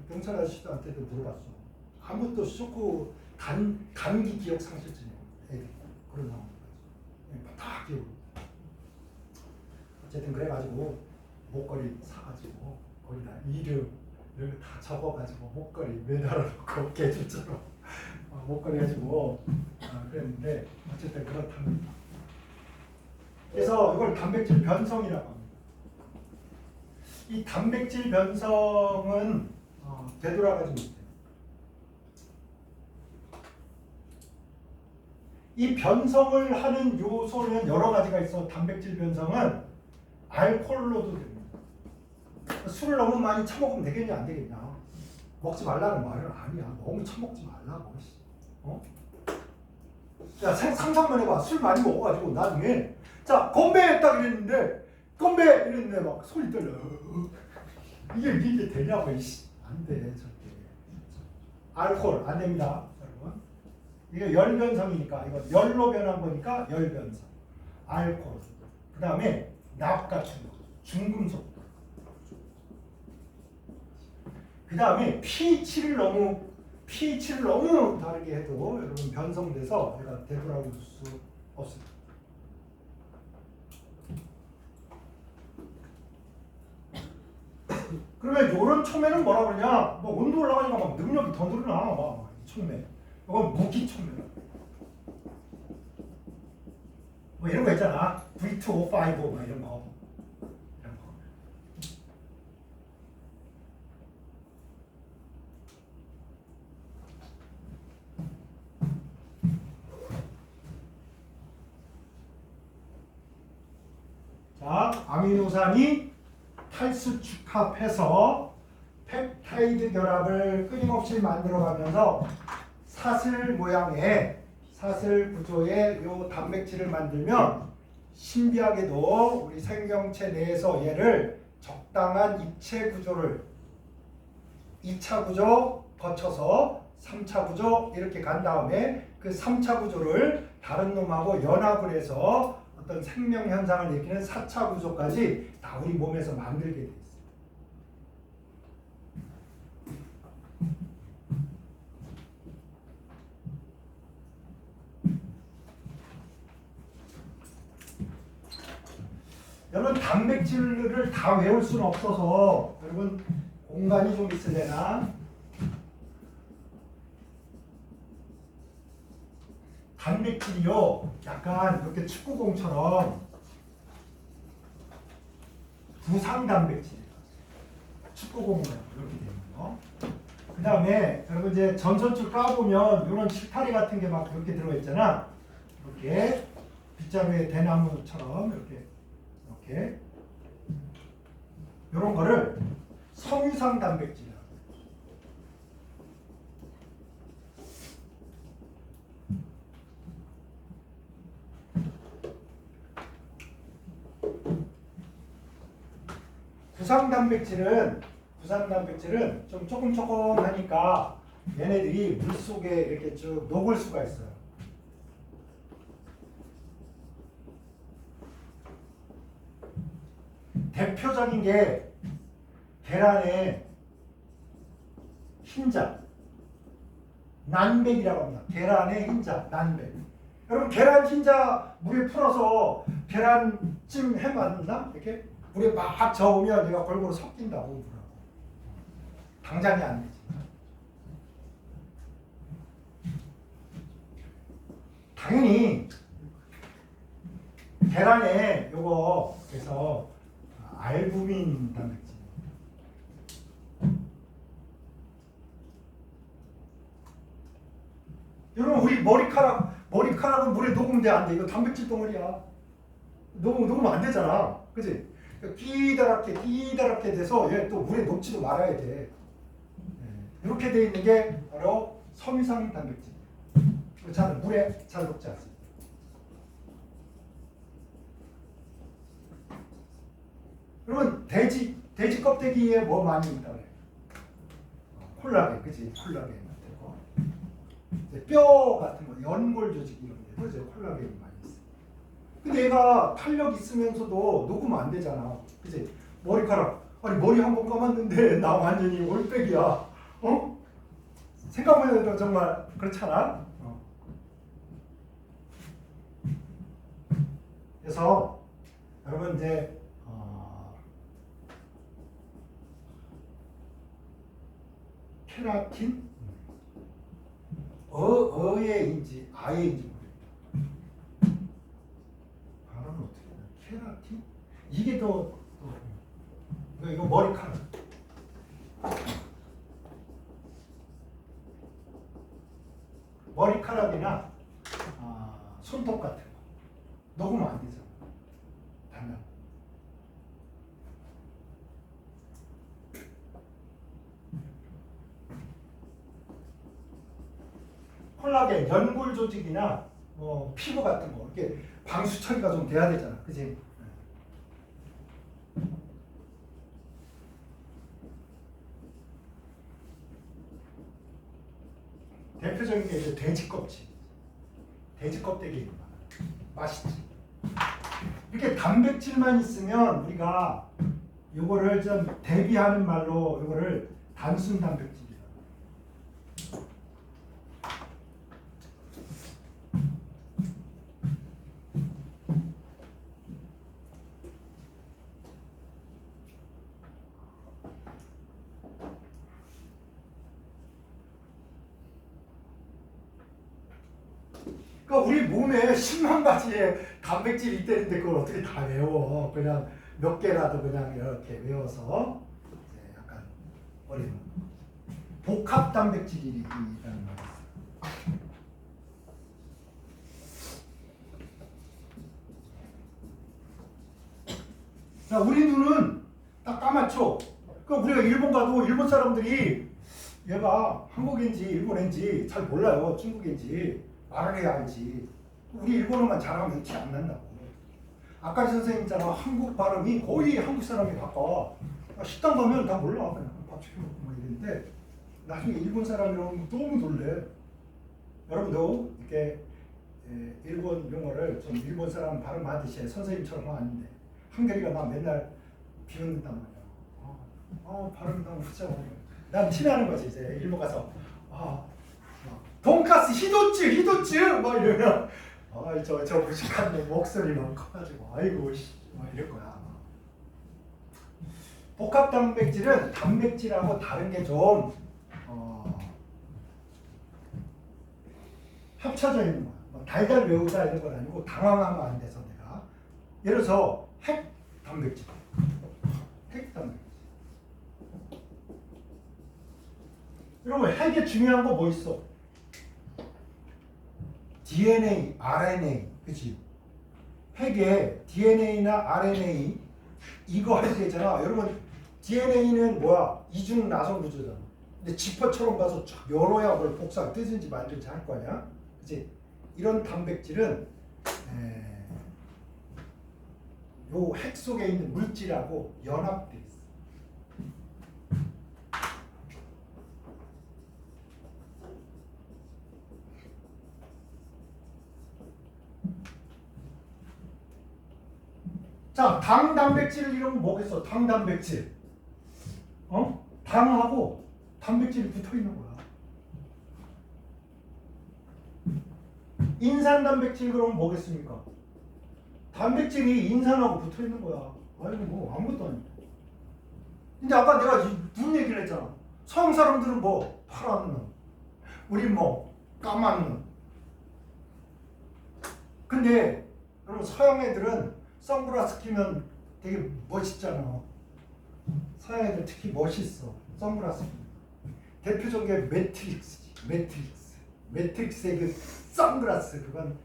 경찰 아저씨한테도 물어봤어. 아무것도 쇼크 단기 기억 상실증이야. 애들 그런 상황. 다 기억. 어쨌든 그래가지고 목걸이 사가지고 거기다 이름 이런 거 다 적어가지고 목걸이 매달아놓고 개줄처럼 목걸이 해주고 그랬는데 어쨌든 그렇답니다. 그래서 이걸 단백질 변성이라고 합니다. 이 단백질 변성은 되돌아가지 못해요. 이 변성을 하는 요소는 여러 가지가 있어. 단백질 변성은 알코올로도 됩니다. 술을 너무 많이 처먹으면 되겠냐 안 되겠냐. 먹지 말라는 말은 아니야. 너무 처먹지 말라고. 야 상상만 해봐. 술 많이 먹어가지고 나중에 자 건배 딱 이랬는데 건배 이랬는데 막 소리 떨려. 이게 되냐고. 안 돼 절대. 알코올 안 됩니다 여러분. 이게 열 변성이니까 이거 열로 변한 거니까 열 변성. 알코올. 그 다음에 납 같은 거. 중금속. 그 다음에 pH를 너무 다르게 해도 여러분 변성돼서 얘가 되돌아올 수 없습니다. 그러면 이런 촉매는 뭐라 그러냐? 뭐 온도 올라가니까 막 능력이 더 늘어나. 막 촉매. 이건 무기 촉매. 뭐 이런 거 있잖아. V2O5 뭐 이런 거. 자, 아미노산이 탈수축합해서 펩타이드 결합을 끊임없이 만들어가면서 사슬 모양의 사슬 구조의 요 단백질을 만들면 신비하게도 우리 생명체 내에서 얘를 적당한 입체 구조를 2차 구조 거쳐서 3차 구조 이렇게 간 다음에 그 3차 구조를 다른 놈하고 연합을 해서 어떤 생명 현상을 일으키는 4차 구조까지 다 우리 몸에서 만들게 돼 있어요. 여러분 단백질을 다 외울 수는 없어서 여러분 공간이 좀 있으려나? 단백질이요 약간 이렇게 축구공처럼 부상 단백질이에요. 축구공만 이렇게 되는 거. 그 다음에 여러분 이제 전선줄 까보면 이런 실타리 같은 게 막 이렇게 들어있잖아. 이렇게 빗자루에 대나무처럼 이렇게 이런 거를 섬유상 단백질이라고 해요. 구상 단백질은 좀 조금하니까 얘네들이 물 속에 이렇게 쭉 녹을 수가 있어요. 대표적인 게 계란의 흰자, 난백이라고 합니다. 계란의 흰자, 난백. 여러분 계란 흰자 물에 풀어서 계란찜 해봤나? 이렇게 물에 막 저으면 얘가 골고루 섞인다고. 당장이 안 되지. 당연히 계란에 요거 그래서 알부민 단백질. 여러분 우리 머리카락은 물에 녹으면 돼, 안 돼? 이거 단백질 덩어리야. 녹으면 안 되잖아, 그지? 끼다랗게 돼서 얘 또 물에 녹지도 말아야 돼. 이렇게 돼 있는 게 바로 섬유상 단백질. 물에 잘 녹지 않습니다. 여러분 돼지 껍데기에 뭐 많이 있다 그래? 콜라겐, 그치? 콜라겐 같은 거. 뼈 같은 거, 연골 조직 이런 데도 이제 콜라겐이 많이 있어. 근데 얘가 탄력 있으면서도 녹으면 안 되잖아, 그치? 머리카락, 아니 머리 한번 감았는데 나 완전히 올백이야. 어? 생각만 해도 정말 그렇잖아. 그래서 여러분 이제 케라틴? 어의인지 아의인지 모르겠다. 발음은 어떻게 해야 되나? 케라틴? 이게 더 이거 머리카락. 머리카락이나 손톱 같은 거 녹으면 안 되잖아. 단면. 콜라겐, 연골 조직이나 피부 같은 거 이렇게 방수 처리가 좀 돼야 되잖아, 그지? 대표적인 게 이제 돼지 껍질, 돼지 껍데기 맛있지. 이렇게 단백질만 있으면 우리가 요거를 좀 대비하는 말로 요거를 단순 단백질이라고. 그러니까 우리 몸에 10만 가지의 단백질이 있다는데 그걸 어떻게 다 외워? 그냥 몇 개라도 그냥 이렇게 외워서 이제 약간 어려운 복합 단백질이라는 말이 있어요. 자, 우리 눈은 딱 까맣죠? 그러니까 우리가 일본 가도 일본 사람들이 얘가 한국인지 일본인지 잘 몰라요. 중국인지. 말을 해야 알지. 우리 일본어만 잘하면 티 안 난다고. 아까 선생님 있잖아. 한국 발음이 거의 한국 사람이 바꿔. 식당 가면 다 몰라. 그냥 밥 시켜 먹고 막 이랬는데 나중에 일본 사람이라고 너무 놀래. 여러분도 이렇게 일본 용어를 좀 일본 사람 발음하듯이 선생님처럼 하면 안 돼. 한결이가 나 맨날 비웃는단 말이야. 발음이 너무 후져. 난 티나는 거지 이제 일본 가서. 돈가스 히도츠 막 이러면 저 무식한 내 목소리 너무 커가지고 아이고 막 이럴 거야. 복합 단백질은 단백질하고 다른 게 좀 합쳐져 있는 거야. 뭐 달달 외우자 이런 건 아니고 당황하면 안 돼서 내가 예를 들어서 핵 단백질. 여러분 핵에 중요한 거 뭐 있어? DNA, RNA, 그치? 핵에 DNA나 RNA 이거 할 때 있잖아. 여러분 DNA는 뭐야? 이중 나선 구조잖아. 근데 지퍼처럼 가서 열어야 뭘 복사 뜨든지 말든지 할 거 아니야? 그치? 이런 단백질은 요 핵 속에 있는 물질하고 연합돼 있어. 자, 당 단백질 이러면 뭐겠어? 당 단백질. 당하고 단백질이 붙어 있는 거야. 인산 단백질 그러면 뭐겠습니까? 단백질이 인산하고 붙어 있는 거야. 아이고 뭐 아무것도 아니야. 근데 아까 내가 무슨 얘기를 했잖아. 서양 사람들은 뭐 파란 눈, 우리 뭐 까만 눈. 근데 여러분 서양 애들은 선글라스 끼면 되게 멋있잖아. 서양 애들 특히 멋있어. 선글라스. 대표적인 게 매트릭스지. 매트릭스의 그 선글라스. 그건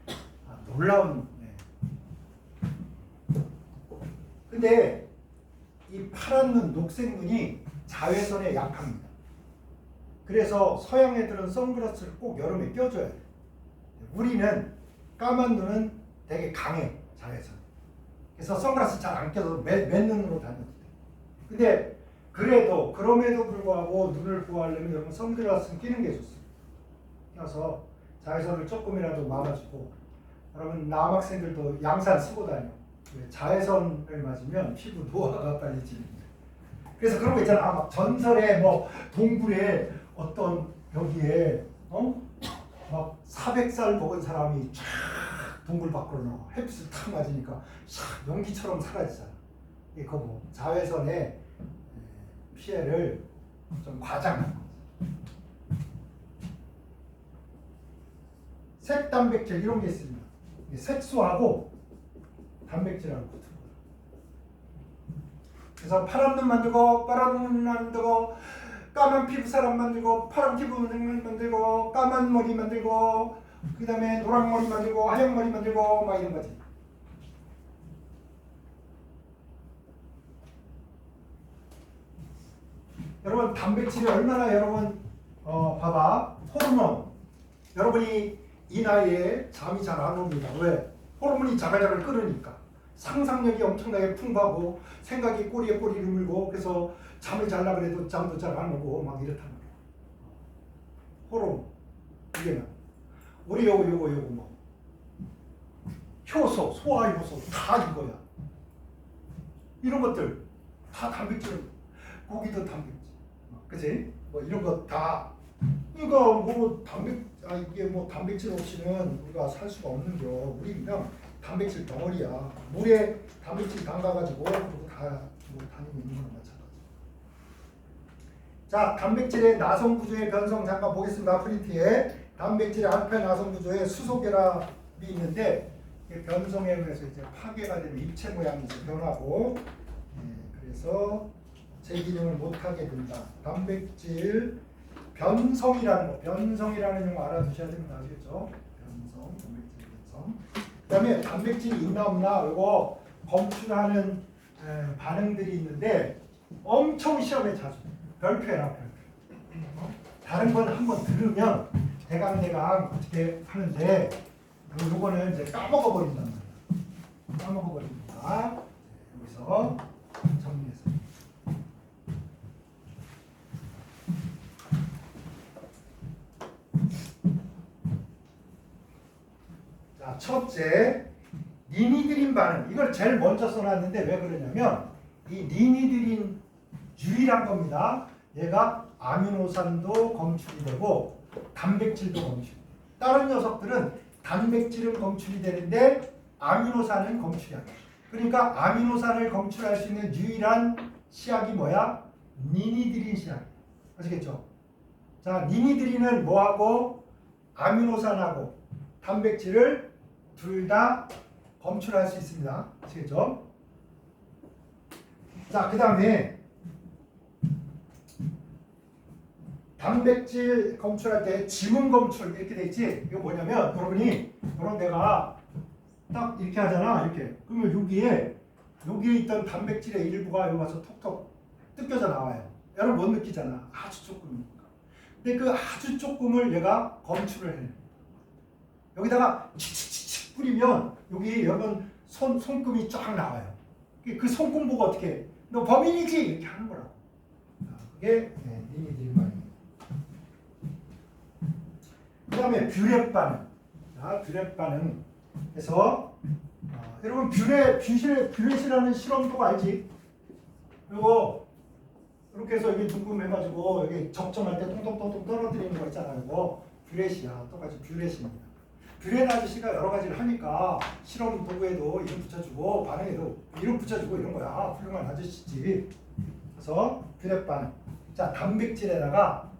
놀라운. 근데 이 파란 눈, 녹색 눈이 자외선에 약합니다. 그래서 서양 애들은 선글라스를 꼭 여름에 껴줘야 돼. 우리는 까만 눈은 되게 강해. 자외선. 그래서 선글라스 잘 안 껴서 맨눈으로 다녀도 돼. 근데 그럼에도 불구하고 눈을 보호하려면 여러분 선글라스는 끼는 게 좋습니다. 껴서 자외선을 조금이라도 막아주고 여러분 남학생들도 양산 쓰고 다녀. 자외선을 맞으면 피부 노화가 빨리 진입니다. 그래서 그런 거 있잖아. 막 전설의 뭐 동굴에 어떤 여기에 막 400살 먹은 사람이 쫙 동굴 밖으로 나와. 햇빛을 탁 맞으니까 샥 연기처럼 사라지잖아. 이게 뭐 자외선의 피해를 좀 과장한 거지. 색단백질 이런 게 있습니다. 색소하고 단백질하고 붙은 거예요. 그래서 파란 눈 만들고 빨간 눈 만들고 까만 피부 사람 만들고 파란 피부 만들고 까만 머리 만들고 그 다음에 노란 머리 만들고 하얀 머리 만들고 막 이런 거지. 여러분 단백질이 얼마나 여러분 봐봐. 호르몬. 여러분이 이 나이에 잠이 잘 안 옵니다. 왜? 호르몬이 자갈자갈 끓으니까. 상상력이 엄청나게 풍부하고 생각이 꼬리에 꼬리를 물고 그래서 잠을 잘라 그래도 잠도 잘 안 오고 막 이렇단 말이야. 호르몬. 이게 우리 요거 뭐 효소, 소화효소 다 이거야. 이런 것들 다 단백질. 고기도 단백질. 그치? 뭐 이런 거 다 이거 뭐 이게 뭐 단백질 없이는 우리가 살 수가 없는 겨. 우리 그냥 단백질 덩어리야. 물에 단백질 담가가지고 그리고 다 뭐 다니고 있는 거랑 마찬가지. 자, 단백질의 나선 구조의 변성 잠깐 보겠습니다. 프린트에 단백질의 알파 나선 구조에 수소 결합이 있는데 변성에 의해서 이제 파괴가 되는 입체 모양이 이제 변하고, 그래서 재기능을 못하게 된다. 단백질 변성이라는 용어 알아두셔야 됩니다. 아시겠죠? 단백질 변성. 그다음에 단백질이 있나 없나 이거 검출하는 반응들이 있는데 엄청 시험에 자주 별표해라. 다른 건 한번 들으면 대강 어떻게 하는데 요거는 이제 까먹어 버린단 말이야. 까먹어버립니다. 여기서 정리해서. 자, 첫째, 니니드린 반응. 이걸 제일 먼저 써놨는데 왜 그러냐면 이 니니드린 유일한 겁니다. 얘가 아미노산도 검출이 되고 단백질도 검출이 돼요. 다른 녀석들은 단백질은 검출이 되는데 아미노산은 검출이 안 돼요. 그러니까 아미노산을 검출할 수 있는 유일한 시약이 뭐야? 니니드린 시약. 아시겠죠? 자, 니니드린은 뭐하고 아미노산하고 단백질을 둘 다 검출할 수 있습니다. 아시겠죠? 자, 그 다음에 단백질 검출할 때 지문 검출 이렇게 돼 있지? 이거 뭐냐면 여러분이 이런 데가 딱 이렇게 하잖아. 이렇게. 그러면 여기에 있던 단백질의 일부가 여기 와서 톡톡 뜯겨져 나와요. 여러분 못 느끼잖아. 아주 조금이니까. 근데 그 아주 조금을 얘가 검출을 해. 여기다가 칙칙칙 뿌리면 여러분 손금이 쫙 나와요. 그 손금 보고 어떻게 해? 너 범인이지? 이렇게 하는 거라고. 그게 니니드린 반응입니다. 그 다음에 뷰렛 반응. 자, 뷰렛 반응에서 여러분 뷰렛이라는 실험도 알지? 그리고 이렇게 해서 여기 둥금해가지고 여기 적정할 때 통통통통 떨어뜨리는 거 있잖아요. 이거 뷰렛이야. 똑같이 뷰렛입니다. 뷰렛 아저씨가 여러 가지를 하니까 실험 도구에도 이름 붙여주고 반응에도 이름 붙여주고 이런 거야. 훌륭한 아저씨지. 그래서 뷰렛 반응. 자, 단백질에다가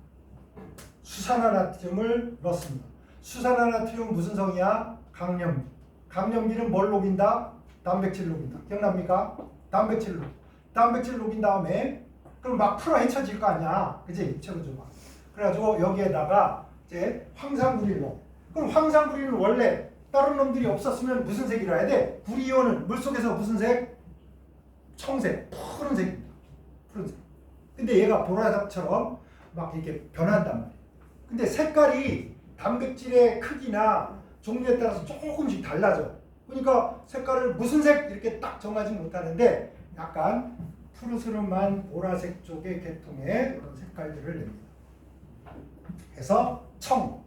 수산화나트륨을 넣습니다. 수산화나트륨 무슨 성이야? 강염기. 강염기는 뭘 녹인다? 단백질을 녹인다. 기억납니까? 단백질을 녹인 다음에 그럼 막 풀어 헤쳐질 거 아니야. 그치? 쳐줘봐. 그래가지고 여기에다가 이제 황산구리를 넣어. 그럼 황산구리는 원래 다른 놈들이 없었으면 무슨 색이라 해야 돼? 구리이온은 물속에서 무슨 색? 청색, 푸른색입니다. 푸른색. 근데 얘가 보라색처럼 막 이렇게 변한단 말이에요. 근데 색깔이 단백질의 크기나 종류에 따라서 조금씩 달라져. 그러니까 색깔을 무슨 색 이렇게 딱 정하지 못하는데 약간 푸르스름한 보라색 쪽의 계통의 이런 색깔들을 냅니다. 그래서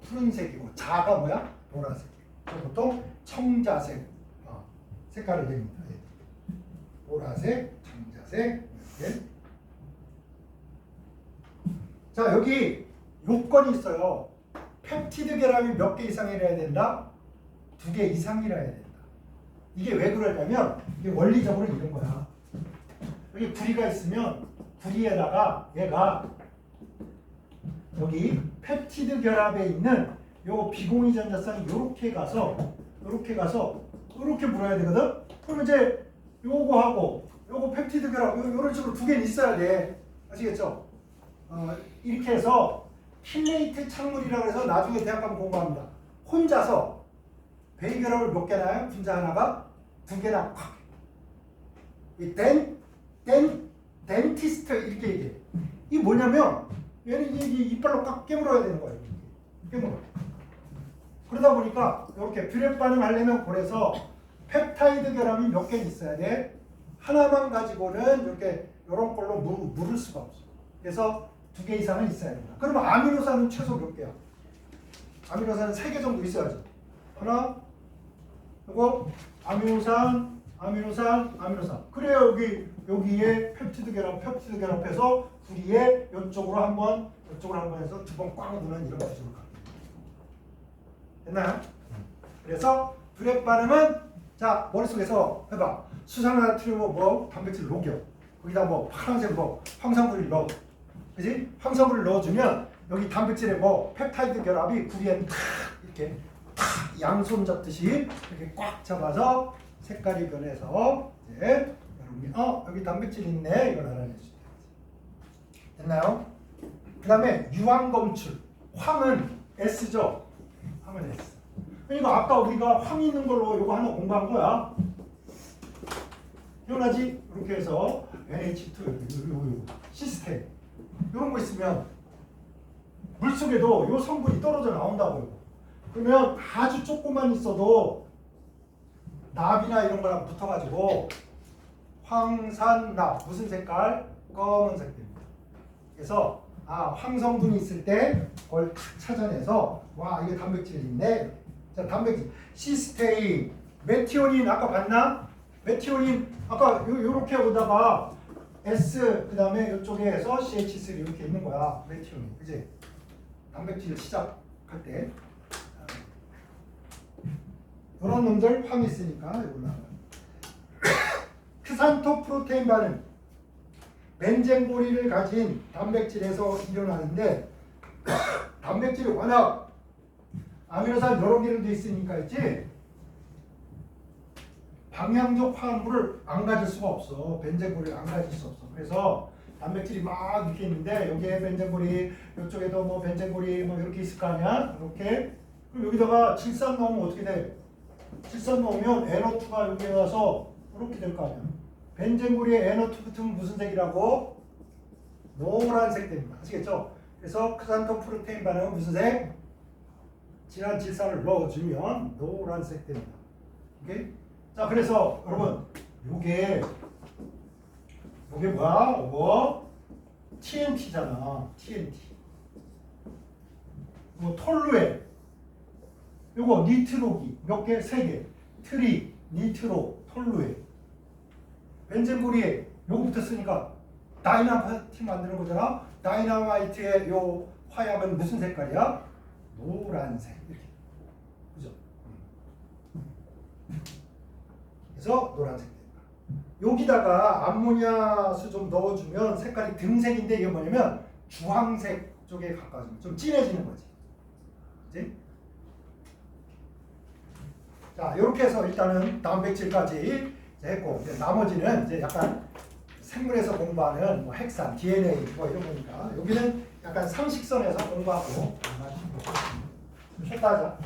푸른색이고 자가 뭐야? 보라색이고 보통 청자색 색깔을 냅니다. 보라색, 청자색 이렇게. 자, 여기 요건이 있어요. 펩티드 결합이 몇 개 이상이라야 된다? 2개 이상이라야 된다. 이게 왜 그러냐면 이게 원리적으로 이런 거야. 여기 구리가 있으면 구리에다가 얘가 여기 펩티드 결합에 있는 요 비공유 전자쌍이 요렇게 가서 요렇게 물어야 되거든. 그럼 이제 요거하고 요거 펩티드 결합 요런 식으로 2개는 있어야 돼. 아시겠죠? 이렇게 해서 킬레이트 착물이라고 해서 나중에 대학 가면 공부합니다. 혼자서 베이 결합을 몇 개나요? 분자 하나가 2개나 콱. 이 덴티스트 이렇게 얘기해. 이게 뭐냐면 얘는 이빨로 꽉 깨물어야 되는 거예요. 깨물어. 그러다 보니까 이렇게 뷰렛 반응하려면 그래서 펩타이드 결합이 몇 개 있어야 돼. 하나만 가지고는 이렇게 이런 걸로 물을 수가 없어. 그래서 2개 이상은 있어야 된다. 그러면 아미노산은 최소 몇 개야? 아미노산은 3개 정도 있어야죠. 하나, 그리고 아미노산. 그래야 여기에 펩티드 결합해서 구리에 이쪽으로 한번 해서 2번 꽉 누는 이런 구조로 가요. 됐나요? 그래서 뷰렛 반응은 자 머릿속에서 해봐. 수산화나트륨 단백질 녹여. 거기다 파란색 황산구리를 넣어. 그지? 황산구리를 넣어주면 여기 단백질에 펩타이드 결합이 구리에 탁 이렇게 탁 양손 잡듯이 이렇게 꽉 잡아서 색깔이 변해서 이제 여러분이 여기 단백질 있네 이걸 알아낼 수 있어요. 됐나요? 그 다음에 유황 검출. 황은 S죠? 황은 S. 그러니까 아까 우리가 황 있는 걸로 이거 하나 공부한 거야. 기억나지? 이렇게 해서 NH2 시스템 이런 거 있으면 물속에도 이 성분이 떨어져 나온다고요. 그러면 아주 조금만 있어도 납이나 이런 거랑 붙어가지고 황산납 무슨 색깔? 검은색 됩니다. 그래서 황성분이 있을 때 그걸 탁 찾아내서 와 이게 단백질이 있네. 자 단백질 시스테인, 메티오닌 아까 봤나? 메티오닌 아까 요렇게 오다가 S 그 다음에 이쪽에서 CH3 이렇게 있는 거야. 메티오닌 그지? 단백질 시작할 때 이런 놈들 황이 있으니까 이걸로 크산토 프로테인 반응 벤젠고리를 가진 단백질에서 일어나는데 단백질이 워낙 아미노산 여러 개로 돼 있으니까 있지 방향적 화합물을 안 가질 수가 없어. 벤젠고리를 안 가질 수 없어. 그래서 단백질이 막 이렇게 있는데 여기에 벤젠고리 이쪽에도 뭐 벤젠고리 뭐 이렇게 있을 거 아니야 이렇게. 그럼 여기다가 질산 넣으면 어떻게 돼? 질산 넣으면 NO2가 여기에 와서 이렇게 될 거 아니야. 벤젠고리에 NO2 붙으면 무슨 색이라고? 노란색 됩니다. 아시겠죠? 그래서 크산토 프로테인 반응은 무슨 색? 진한 질산을 넣어주면 노란색 됩니다. 오케이? 자, 그래서 여러분 요게 뭐야? 이거 TNT잖아. TNT. 뭐 톨루에 요거 니트로기 몇 개? 3개. 트리, 니트로, 톨루에 벤젠고리에 요거 붙었으니까 다이나마이트 만드는 거잖아. 다이나마이트의 요 화약은 무슨 색깔이야? 노란색. 이렇게. 그죠? 그래서 노란색 됩니다. 여기다가 암모니아수 좀 넣어주면 색깔이 등색인데 이게 뭐냐면 주황색 쪽에 가까워지면 좀 진해지는 거지. 그치? 자, 이렇게 해서 일단은 단백질까지 했고 이제 나머지는 이제 약간 생물에서 공부하는 뭐 핵산, DNA 뭐 이런 거니까 여기는 약간 상식선에서 공부하고 좀 쉬었다 하자.